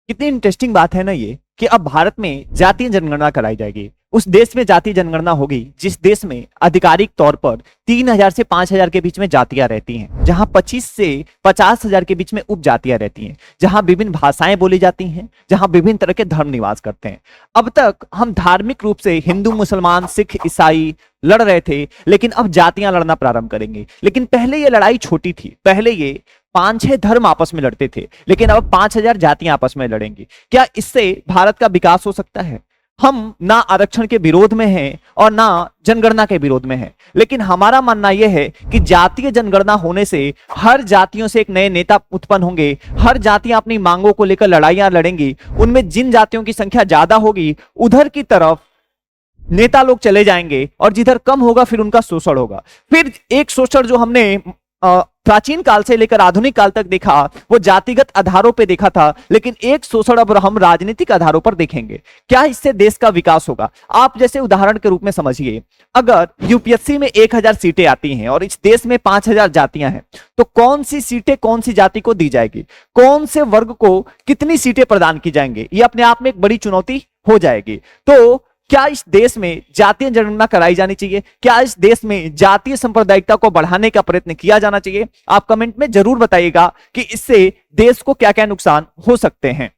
कितनी इंटरेस्टिंग बात है ना ये कि अब भारत में जातीय जनगणना कराई जाएगी। उस देश में जातीय जनगणना होगी जिस देश में आधिकारिक तौर पर 3,000 से 5,000 के बीच में जातियां रहती हैं, जहां 25 से 50,000 के बीच में उपजातियां रहती हैं, जहां विभिन्न भाषाएं बोली जाती हैं, जहां विभिन्न तरह के धर्म निवास करते हैं। अब तक हम धार्मिक रूप से हिंदू, मुसलमान, सिख, ईसाई लड़ रहे थे, लेकिन अब जातियां लड़ना प्रारंभ करेंगे। लेकिन पहले ये लड़ाई छोटी थी, पहले ये 5-6 धर्म आपस में लड़ते थे, लेकिन अब 5,000 जातियां आपस में लड़ेंगी। क्या इससे भारत का विकास हो सकता है? हम ना आरक्षण के विरोध में हैं और ना जनगणना के विरोध में हैं, लेकिन हमारा मानना यह है कि जातीय जनगणना होने से हर जातियों से एक नए नेता उत्पन्न होंगे, हर जातियां अपनी मांगों को लेकर लड़ाइयां लड़ेंगी। उनमें जिन जातियों की संख्या ज्यादा होगी उधर की तरफ नेता लोग चले जाएंगे और जिधर कम होगा फिर उनका शोषण होगा। फिर एक शोषण जो हमने प्राचीन काल से लेकर आधुनिक काल तक देखा वो जातिगत आधारों पर देखा था, लेकिन एक शोषण अब हम राजनीतिक आधारों पर देखेंगे। क्या इससे देश का विकास होगा? आप जैसे उदाहरण के रूप में समझिए, अगर यूपीएससी में 1,000 सीटें आती हैं और इस देश में 5,000 जातियां हैं, तो कौन सी सीटें कौन सी जाति को दी जाएगी, कौन से वर्ग को कितनी सीटें प्रदान की जाएंगी, ये अपने आप में एक बड़ी चुनौती हो जाएगी। तो क्या इस देश में जातीय जनगणना कराई जानी चाहिए? क्या इस देश में जातीय सांप्रदायिकता को बढ़ाने का प्रयत्न किया जाना चाहिए? आप कमेंट में जरूर बताइएगा कि इससे देश को क्या क्या नुकसान हो सकते हैं।